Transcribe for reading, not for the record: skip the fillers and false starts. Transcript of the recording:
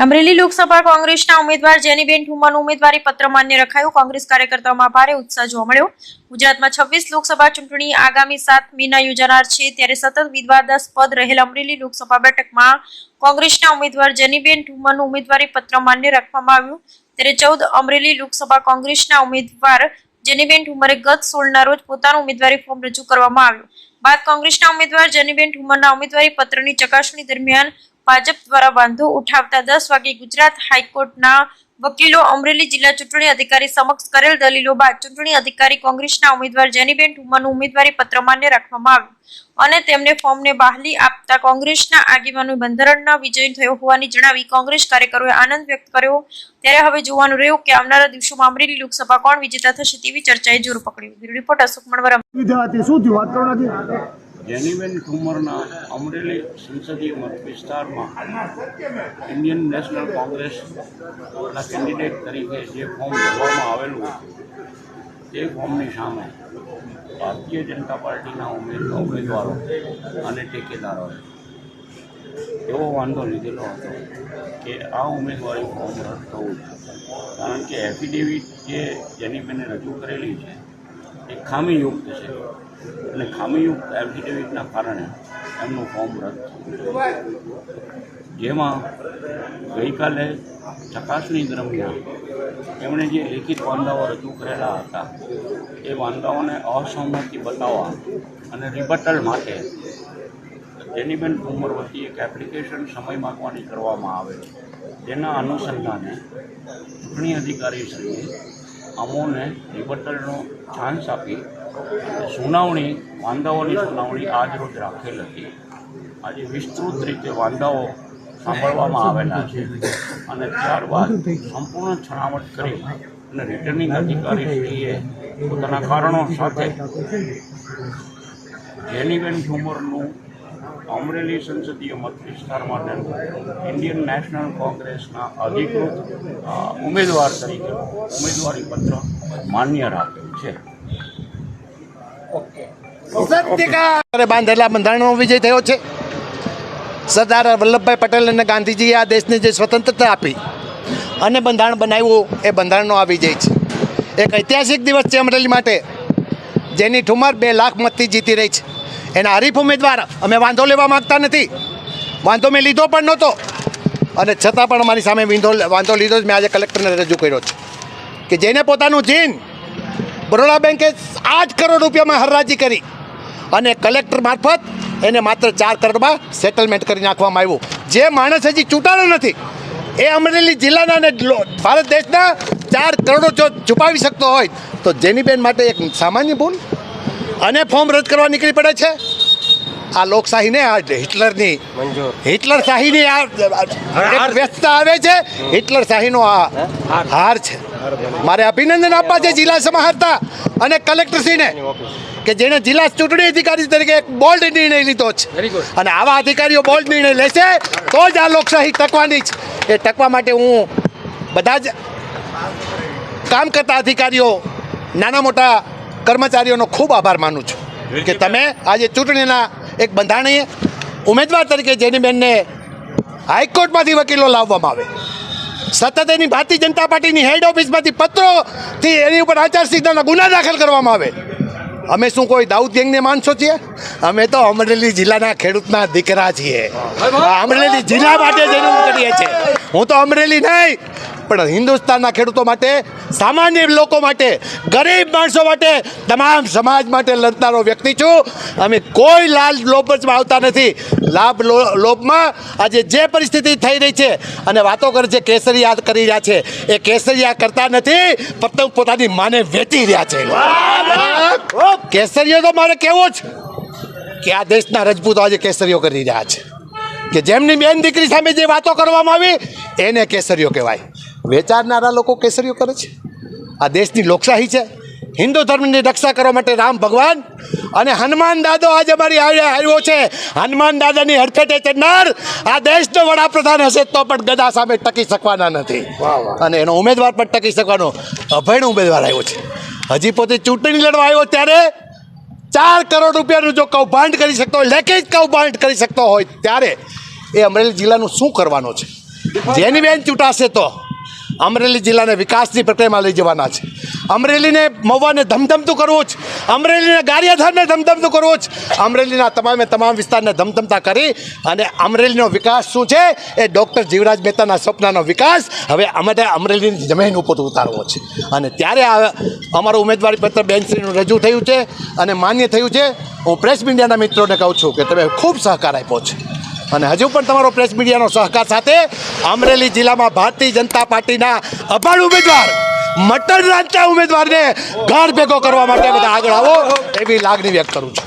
અમરેલી લોકસભા કોંગ્રેસના ઉમેદવાર જેનીબેન ઠુમરનું ઉમેદવારી પત્ર માન્ય રખાયું. કોંગ્રેસ કાર્યકર્તાઓમાં ભારે ઉત્સાહ જોવા મળ્યો. ગુજરાતમાં 26 લોકસભા ચૂંટણી આગામી 7 મેના યોજાનાર છે, ત્યારે સતત વિવાદાસ્પદ રહેલ અમરેલી લોકસભા બેઠકમાં કોંગ્રેસના ઉમેદવાર જેનીબેન ઠુમરનું ઉમેદવારી પત્ર માન્ય રાખવામાં આવ્યું. ત્યારે 14 અમરેલી લોકસભા કોંગ્રેસના ઉમેદવાર જેનીબેન ઠુમરે ગત 16ના રોજ પોતાનું ઉમેદવારી ફોર્મ રજૂ કરવામાં આવ્યું. બાદ કોંગ્રેસના ઉમેદવાર જેનીબેન ઠુમરના ઉમેદવારી પત્રની ચકાસણી દરમિયાન ભાજપ દ્વારા વાંધો ઉઠાવતા 10 વાગે ગુજરાત હાઈકોર્ટના વકીલો અમરેલી જિલ્લા ચૂંટણી અધિકારી સમક્ષ કરેલ દલીલો બાદ ચૂંટણી અધિકારી કોંગ્રેસના ઉમેદવાર જેનીબેન ઠુમરનું ઉમેદવારી પત્ર માન્ય રાખવામાં આવ્યું અને તેમને ફોર્મને બહાલી આપતા કોંગ્રેસના આગેવાનોએ બંધારણના વિજય થયો હોવાની જણાવી કોંગ્રેસ કાર્યકરોએ આનંદ વ્યક્ત કર્યો. ત્યારે હવે જોવાનું રહ્યું કે આવનારા દિવસોમાં અમરેલી લોકસભા કોણ વિજેતા થશે તેવી ચર્ચાએ જોર પકડ્યું. રિપોર્ટ અશોક મણવર. જેનીબેન ઠુમરના અમરેલી સંસદીય મત વિસ્તારમાં ઇન્ડિયન નેશનલ કોંગ્રેસના કેન્ડિડેટ તરીકે જે ફોર્મ ભરવામાં આવેલું તે ફોર્મની સામે ભારતીય જનતા પાર્ટીના ઉમેદવારો અને ટેકેદારોએ એવો વાંધો લીધેલો હતો કે આ ઉમેદવારી ફોર્મ રદ થવું જોઈએ, કારણ કે એફિડેવિટ જે જેનીબેને રજૂ કરેલી છે એ ખામીયુક્ત છે અને ખામીયુક્ત એફિડેવિટના કારણે એમનું ફોર્મ રદ થયું. જેમાં ગઈકાલે ચકાસણી દરમિયાન એમણે જે લેખિત વાંધાઓ રજૂ કરેલા હતા એ વાંધાઓને અસહમતિ બતાવવા અને રિબટલ માટે જેનીબેન ઠુમર વતી એક એપ્લિકેશન સમય માંગવાની કરવામાં આવેલી. તેના અનુસંધાને ચૂંટણી અધિકારીશ્રીએ અમોને રિબટલનો ચાન્સ આપી સુનાવણી વાંધાઓની સુનાવણી આજરોજ રાખેલ હતી. આજે વિસ્તૃત રીતે વાંધાઓ સાંભળવામાં આવેલા છે અને ત્યારબાદ સંપૂર્ણ છણાવટ કરી અને રિટર્નિંગ અધિકારીશ્રીએ પોતાના કારણો સાથે જેનીબેન ઠુમરનું અમરેલી સંસદીય મત વિસ્તાર માટેનું ઇન્ડિયન નેશનલ કોંગ્રેસના અધિકૃત ઉમેદવાર તરીકે ઉમેદવારી પત્ર માન્ય રાખ્યું છે. બાંધેલા બંધારણનો વિજય થયો છે. સરદાર વલ્લભભાઈ પટેલ અને ગાંધીજીએ આ દેશને જે સ્વતંત્રતા આપી અને બંધારણ બનાવ્યું એ બંધારણનો આ વિજય છે. એક ઐતિહાસિક દિવસ છે અમરેલી માટે. જેની ઠુમર 2 લાખ મતથી જીતી રહી છે. એના હરીફ ઉમેદવાર અમે વાંધો લેવા માગતા નથી, વાંધો મેં લીધો પણ નહોતો અને છતાં પણ અમારી સામે વાંધો લીધો જ મેં આજે કલેક્ટરને રજૂ કર્યો છે કે જેને પોતાનું જીન બરોડા બેંકે 8 કરોડ રૂપિયામાં હરાજી કરી અને કલેક્ટર મારફત એને માત્ર 4 કરોડમાં સેટલમેન્ટ કરી નાખવામાં આવ્યું. જે માણસ હજી ચૂંટાયો નથી એ અમરેલી જિલ્લાના અને ભારત દેશના 4 કરોડો જો છુપાવી શકતો હોય તો જેનીબેન માટે એક સામાન્ય ભૂલ અને ફોર્મ રદ કરવા નીકળી પડે છે. આ લોકશાહીને આ હિટલર શાહીની આ વ્યસ્તતા આવે છે. હિટલર શાહીનો આ હાર છે. મારે અભિનંદન આપવા છે જિલ્લા સમાહર્તા અને કલેક્ટરશ્રીને કે જેણે જિલ્લા ચૂંટણી અધિકારી તરીકે એક બોલ્ડ નિર્ણય લીધો છે અને આવા અધિકારીઓ બોલ્ડ નિર્ણય લેશે તો જ આ લોકશાહી ટકવાની છે. એ ટકવા માટે હું બધા જ કામ કરતા અધિકારીઓ, નાના મોટા કર્મચારીઓનો ખૂબ આભાર માનું છું કે તમે આજે ચૂંટણીના એક બંધારણીય ઉમેદવાર તરીકે જેનીબેનને હાઈકોર્ટમાંથી વકીલો લાવવામાં આવે, સતત એની ભારતીય જનતા પાર્ટીની હેડ ઓફિસમાંથી પત્રોથી એની ઉપર આચારસંહિતાના ગુના દાખલ કરવામાં આવે. અમે શું કોઈ દાઉદ ગેંગને માણસો છીએ? અમે તો અમરેલી જિલ્લાના ખેડૂતના દીકરા છીએ. અમરેલી જિલ્લા માટે જરૂર કરીએ છીએ. હું તો અમરેલી નહીં પણ હિન્દુસ્તાનના ખેડૂતો માટે, સામાન્ય લોકો માટે, ગરીબ માણસો માટે, તમામ સમાજ માટે લડનારો વ્યક્તિ છું. અમે કોઈ લોભમાં આવતા નથી. લોભમાં આજે જે પરિસ્થિતિ થઈ રહી છે અને વાતો કરે છે કેસરિયા કરી રહ્યા છે, એ કેસરિયા કરતા નથી, પોતાની માને વેચી રહ્યા છે. કેસરીઓ તો મારે કેવો છે કે આ દેશના રજપૂતો આજે કેસરીઓ કરી રહ્યા છે કે જેમની બેન દીકરી સામે જે વાતો કરવામાં આવી એને કેસરીઓ કહેવાય. વેચારનારા લોકો કેસરીઓ કરે છે. આ દેશની લોકશાહી છે. હિન્દુ ધર્મની રક્ષા કરવા માટે રામ ભગવાન અને હનુમાન દાદો આજે અમારી આવ્યો છે. હનુમાન દાદાની હડફેટે ચડનાર આ દેશનો વડાપ્રધાન હશે તો પણ ગદા સામે ટકી શકવાના નથી અને એનો ઉમેદવાર પણ ટકી શકવાનો અભયનો ઉમેદવાર આવ્યો છે. હજી પોતે ચૂંટણી લડવા આવ્યો ત્યારે 4 કરોડ રૂપિયાનું જો કૌભાંડ કરી શકતો હોય, લેખિત કૌભાંડ કરી શકતો હોય ત્યારે એ અમરેલી જિલ્લાનું શું કરવાનો છે? જેની બેન ચૂંટાશે તો અમરેલી જિલ્લાને વિકાસની પ્રક્રિયામાં લઈ જવાના છે. અમરેલીને મહુવાને ધમધમતું કરવું જ, અમરેલીને ગારિયાધારને ધમધમતું કરવું જ, અમરેલીના તમામ વિસ્તારને ધમધમતા કરી અને અમરેલીનો વિકાસ શું છે એ ડૉક્ટર જીવરાજ મહેતાના સપનાનો વિકાસ હવે અમારે અમરેલીની જમીન ઉપર ઉતારવો છે. અને ત્યારે અમારું ઉમેદવારી પત્ર બેનશ્રીનું રજૂ થયું છે અને માન્ય થયું છે. હું પ્રેસ મીડિયાના મિત્રોને કહું છું કે તમે ખૂબ સહકાર આપ્યો છે અને હજુ પણ તમારો પ્રેસ મીડિયાનો સહકાર સાથે અમરેલી જિલ્લામાં ભારતીય જનતા પાર્ટીના અપાર ઉમેદવાર મટન રાજના ઉમેદવારને ઘર ભેગો કરવા માટે બધા આગળ આવો એવી લાગણી વ્યક્ત કરું છું.